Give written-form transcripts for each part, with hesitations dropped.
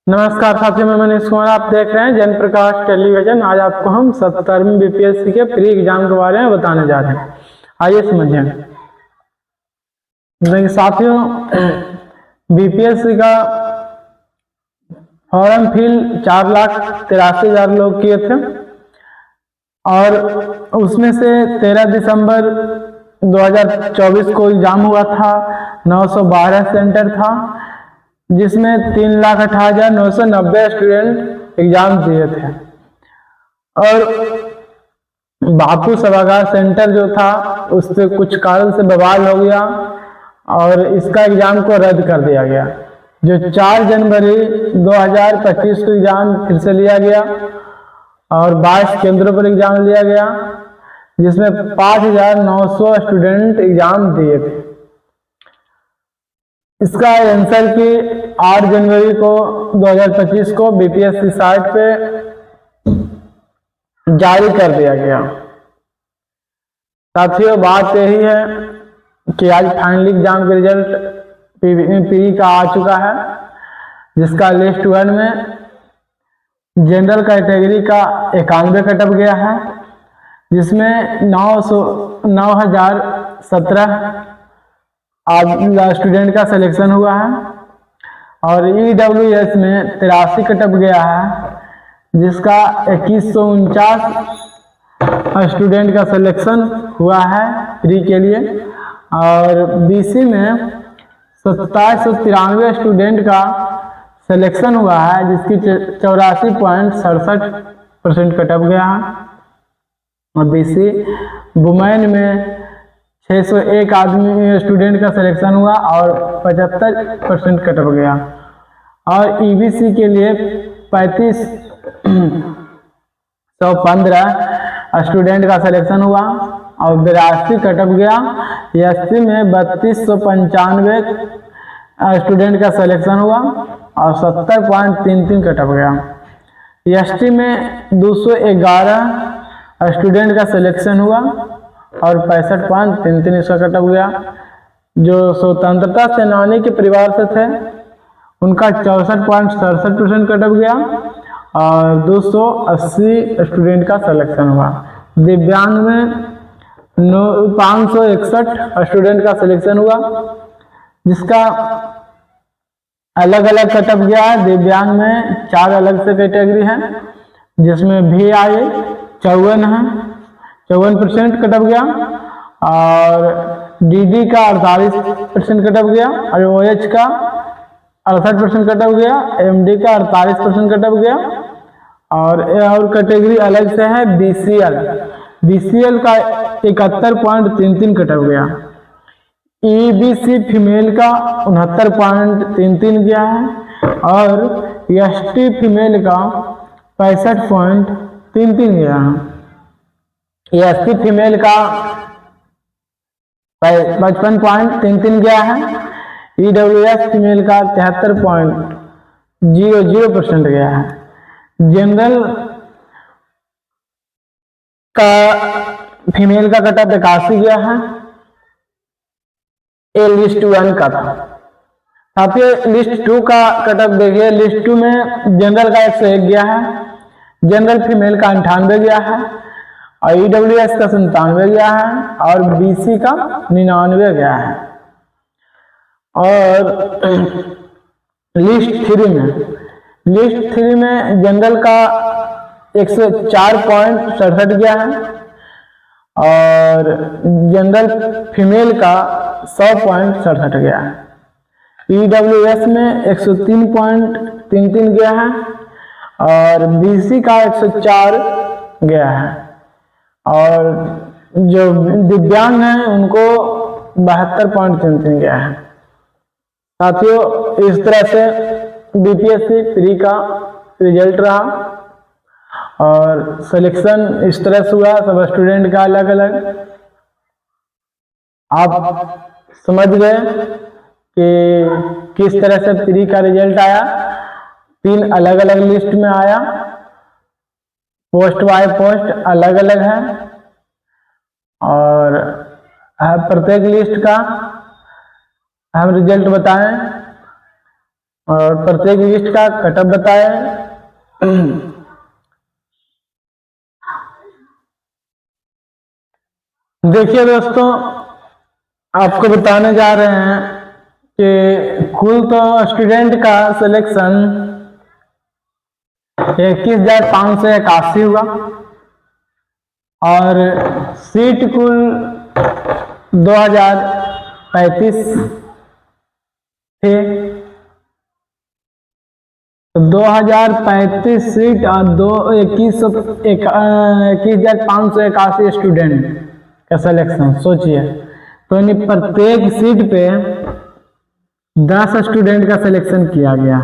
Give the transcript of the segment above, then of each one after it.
नमस्कार साथियों, मैं मनीष कुमार। आप देख रहे हैं जन प्रकाश टेलीविजन। आज आपको हम 70वीं बीपीएससी के प्री एग्जाम के बारे में बताने जा रहे हैं। आइए समझें। देखिए साथियों, बीपीएससी का फॉर्म फिल 4,83,000 लोग किए थे और उसमें से 13 दिसंबर 2024 को एग्जाम हुआ था। 912 सेंटर था, जिसमें 3,18,990 स्टूडेंट एग्जाम दिए थे। और बापू सभागार सेंटर जो था उस पर कुछ कारण से बवाल हो गया और इसका एग्जाम को रद्द कर दिया गया। जो 4 जनवरी 2025 को एग्जाम फिर से लिया गया और 22 केंद्रों पर एग्जाम लिया गया, जिसमें 5,900 स्टूडेंट एग्जाम दिए थे। इसका आंसर की 8 जनवरी को 2025 को बीपीएससी साइट पे जारी कर दिया गया। साथियों, बात यही है कि आज फाइनल एग्जाम का रिजल्ट पी का आ चुका है, जिसका लिस्ट 1 में जनरल कैटेगरी का 91 कटअप गया है, जिसमें 9,017 स्टूडेंट का सिलेक्शन हुआ है और ईडब्ल्यूएस में 83 कटअप गया है, जिसका 2149 स्टूडेंट का सिलेक्शन हुआ है प्री के लिए। और बीसी में 2793 स्टूडेंट का सिलेक्शन हुआ है, जिसकी 84.67% कटअप गया है। और बीसी वुमेन में 601 आदमी स्टूडेंट का सिलेक्शन हुआ और 75% कटअप गया। और ईबीसी के लिए 3515 स्टूडेंट का सिलेक्शन हुआ और 82 कटअप गया। एसटी में 3295 स्टूडेंट का सिलेक्शन हुआ और 70.33 कटअप गया। एसटी में 211 स्टूडेंट का सिलेक्शन हुआ और 65.33 इसका कटअप गया। जो स्वतंत्रता सेनानी के परिवार से थे उनका 64.67% कटअप गया और 280 स्टूडेंट का सिलेक्शन हुआ। दिव्यांग में 561 स्टूडेंट का सिलेक्शन हुआ, जिसका अलग अलग कटअप गया है। दिव्यांग में 4 अलग से कैटेगरी है, जिसमें VI 54 है, 54% कटअप गया और DD का 48% कटअप गया और OH का 68% कटअप गया, MD का 48% कटअप गया। और कैटेगरी अलग से है BCL का 71.33 कटअप गया। EBC फीमेल का 69.33 गया है और ST फीमेल का 65.33 गया है। SC फीमेल का 55.33 गया है। EWS फीमेल का 73.00% गया है। जनरल का फीमेल का कटअप 81 गया है। ये लिस्ट 1 का था। साथियों, लिस्ट 2 का कटअप देखिए। लिस्ट 2 में जनरल का 101 गया है, जनरल फीमेल का 98 गया है और EWS का 97 गया है और BC का 99 गया है। और लिस्ट 3 में जनरल का 104.67 गया है और जनरल फीमेल का 100.67 गया है। EWS में 103.33 गया है और BC का 104 गया है और जो दिव्यांग हैं उनको 72.33 गया है। साथियों, इस तरह से बीपीएससी प्री का रिजल्ट रहा और सिलेक्शन इस तरह से हुआ सब स्टूडेंट का अलग अलग। आप समझ गए कि किस तरह से प्री का रिजल्ट आया। 3 अलग अलग लिस्ट में आया, पोस्ट बाय पोस्ट अलग अलग है और प्रत्येक लिस्ट का हम रिजल्ट बताएं। और प्रत्येक लिस्ट का कटअप बताएं। देखिए दोस्तों, आपको बताने जा रहे हैं कि कुल तो स्टूडेंट का सिलेक्शन 21,581 हुआ और सीट कुल 2035 थे। 2035 सीट और 21,581 स्टूडेंट का सिलेक्शन सोचिए। तो यानी प्रत्येक सीट पे 10 स्टूडेंट का सिलेक्शन किया गया।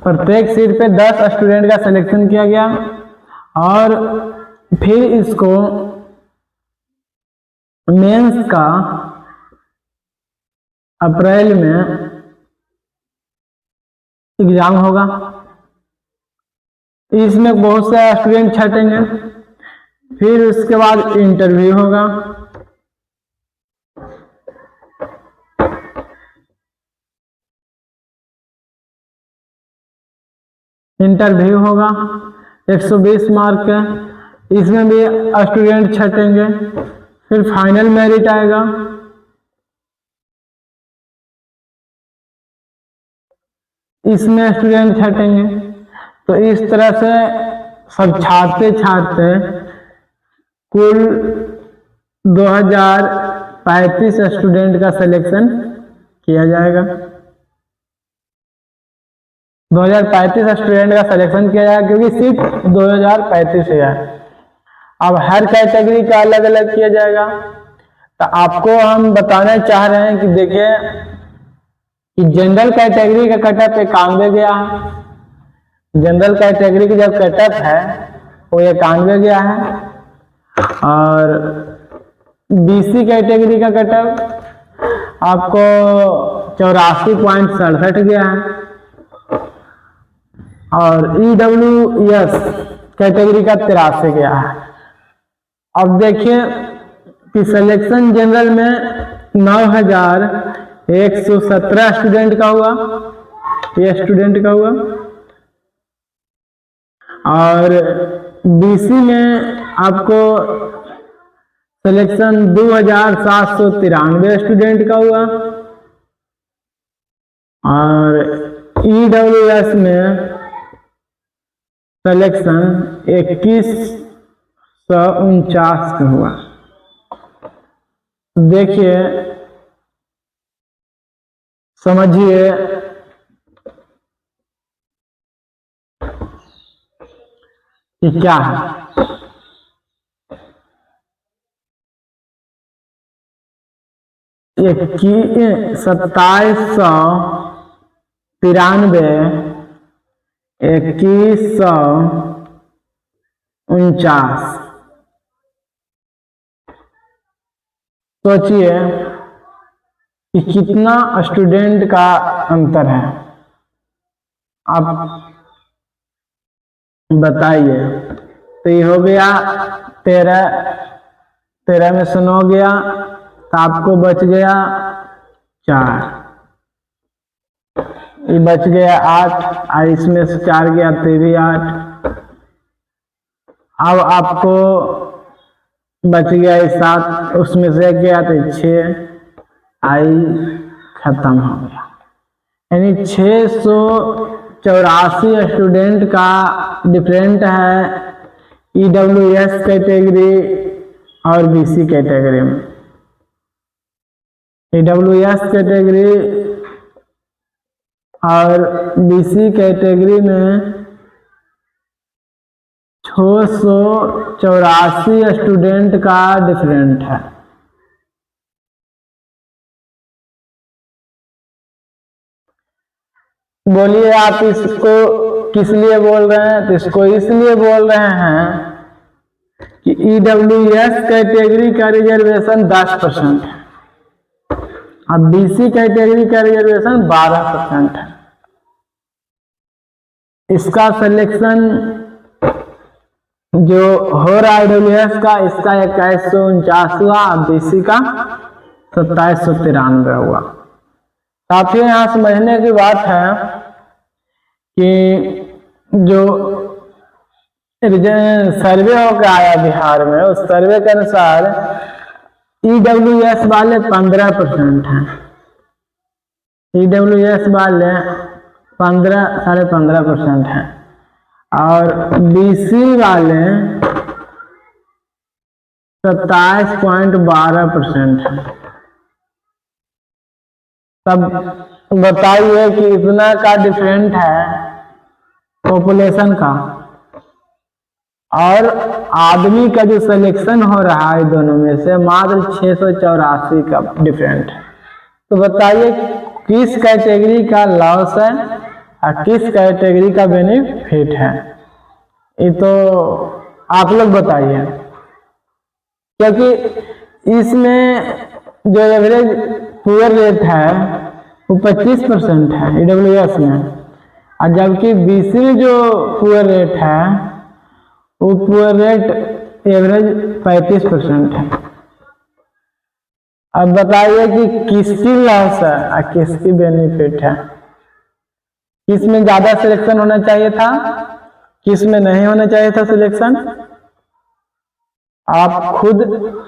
प्रत्येक सीट पे 10 स्टूडेंट का सिलेक्शन किया गया और फिर इसको मेंस का अप्रैल में एग्जाम होगा। इसमें बहुत से स्टूडेंट छटेंगे। फिर उसके बाद इंटरव्यू होगा। इंटरव्यू होगा 120 मार्क है। इसमें भी स्टूडेंट छटेंगे। फिर फाइनल मेरिट आएगा। इसमें स्टूडेंट छटेंगे। तो इस तरह से सब छाटते छाटते कुल 2035 स्टूडेंट का सिलेक्शन किया जाएगा। 2035 स्टूडेंट का सिलेक्शन किया जाएगा क्योंकि सीट 2035 है। अब हर कैटेगरी का अलग अलग किया जाएगा। तो आपको हम बताना चाह रहे हैं कि देखिए कि जनरल कैटेगरी का कटअप 91 गया है। जनरल कैटेगरी की जब कटअप है वो 91 गया है और बीसी कैटेगरी का कटअप आपको 84.67 गया है और EWS कैटेगरी का 83 गया है। अब देखिए कि सिलेक्शन जनरल में 9,117 स्टूडेंट का हुआ, ये स्टूडेंट का हुआ और बीसी में आपको सिलेक्शन 2,793 स्टूडेंट का हुआ और EWS में सिलेक्शन 2149 का हुआ। देखिए समझिए कि क्या है। 2793 2149। सोचिए कि कितना स्टूडेंट का अंतर है। आप बताइए। तो ये हो गया 13 में से 9 गया तो आपको बच गया 4, ये बच गया 8 और इसमें से 4 गया तो भी 8। अब आपको बच गया 7, उसमें से गया तो 6, आई खत्म हो गया। यानी 684 स्टूडेंट का डिफरेंट है EWS कैटेगरी और BC कैटेगरी में। EWS कैटेगरी और BC कैटेगरी में 684 स्टूडेंट का डिफरेंट है। बोलिए आप इसको किस लिए बोल रहे हैं? तो इसको इसलिए बोल रहे हैं कि EWS कैटेगरी का रिजर्वेशन 10% है और BC कैटेगरी का रिजर्वेशन 12% है। इसका सिलेक्शन जो हो रहा है EWS का, इसका 2149 हुआ, BC का 2793 हुआ। साथियों यहाँ समझने की बात है कि जो सर्वे होकर आया बिहार में, उस सर्वे के अनुसार EWS वाले 15% हैं, EWS वाले 15.5% हैं और BC वाले 27.12% हैं। तब बताइए कि इतना का डिफरेंट है पॉपुलेशन का, और आदमी का जो सिलेक्शन हो रहा है दोनों में से मात्र 684 का डिफरेंट है। तो बताइए किस कैटेगरी का लॉस है और किस कैटेगरी का बेनिफिट है, ये तो आप लोग बताइए। क्योंकि इसमें जो एवरेज पुअर रेट है वो 25% है EWS में, और जबकि BC में जो पुअर रेट है वो पुअर रेट एवरेज 35% है। अब बताइए कि किसकी लॉस है और किसकी बेनिफिट है, किस में ज्यादा सिलेक्शन होना चाहिए था, किस में नहीं होना चाहिए था सिलेक्शन। आप खुद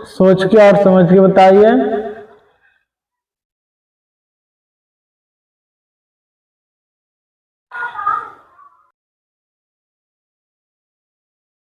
सोच के और समझ के बताइए।